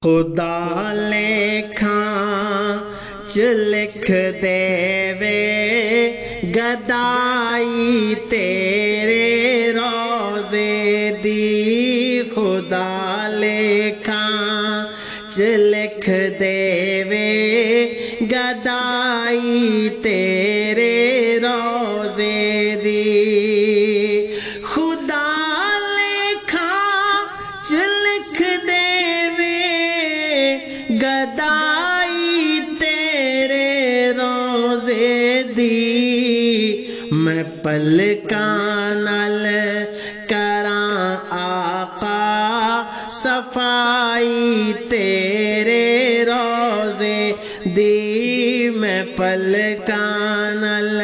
خدا لیکھاں چ لکھ دے وے گدائی تیرے روزے دی، خدا لیکھاں چ لکھ دے وے گدائی تیرے روزے دی، خدا لیکھاں چ لکھ دے وے گدائی تیرے روزے دی، میں پلکاں نال کراں آقا صفائی تیرے روزے دی، میں پلکاں نال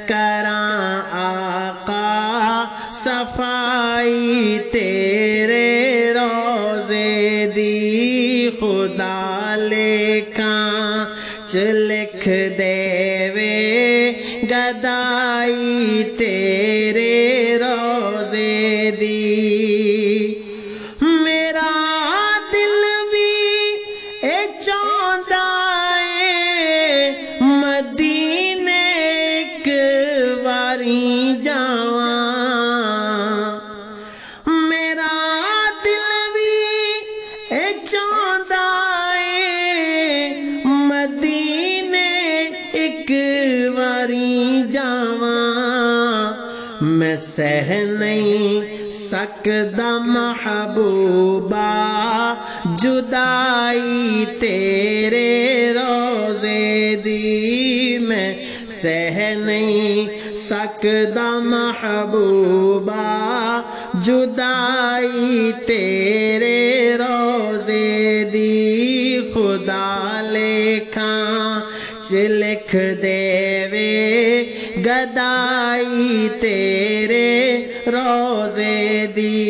کراں آقا صفائی تیرے روزے دی، خدا لیکھاں چ لکھ دے وے گدائی تیرے روزے دی، میرا دل بھی اے چاہندا اے مدینے ایک واری جاواں، میرا دل بھی اے چاہندا اے مدینے ایک واری جاواں، میں سہ نہیں سکدا محبوبا جدائی تیرے روزے دی، میں سہ نہیں سکدا محبوبا جدائی تیرے روزے دی، خدا لیکھاں چ لکھ دے وے گدائی تیرے روزے دی،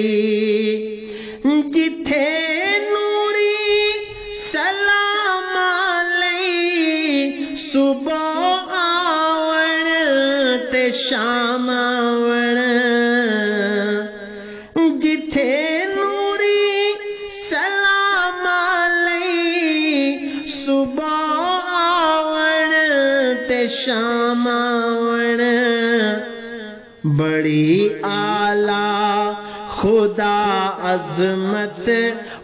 جتھے نوری سلام علیہ صبح آون تے شام آون، جتھے نوری سلام علیہ صبح آون تے شام آون، بڑی اعلیٰ خدا عظمت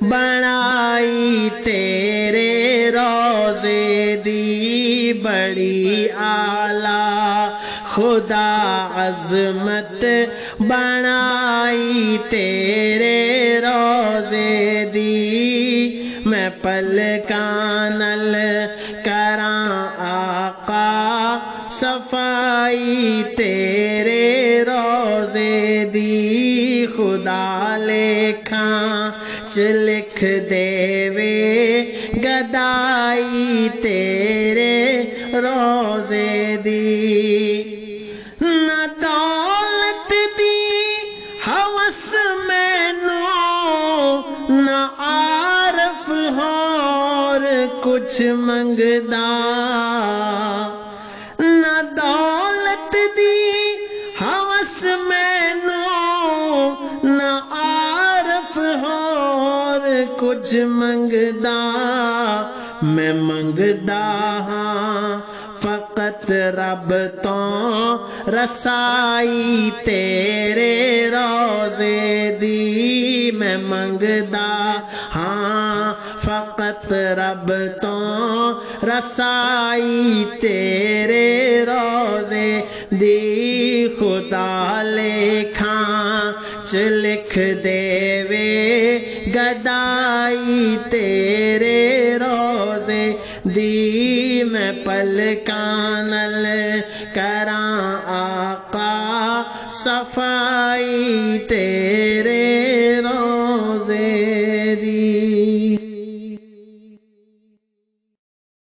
بنائی تیرے روزے دی، بڑی اعلیٰ خدا عظمت بنائی تیرے روزے دی، میں پلکاں نال کراں آقا صفائی تیرے روزے دی، خدا لیکھاں چ لکھ دے وے گدائی تیرے روزے دی، نہ دولت دی ہوس مینوں نہ عارف ہور کچھ منگدا، نہ دولت دی ہوس مینوں نہ عارف ہور کچھ منگدا، میں منگدا ہاں فقط رب تو رسائی تیرے روزے دی، میں منگدا ہاں فقط رب تو رسائی تیرے روزے دی، خدا لیکھاں چ لکھ دے وے گدائی تیرے روزے دی، میں پلکاں نال کراں آقا صفائی تیرے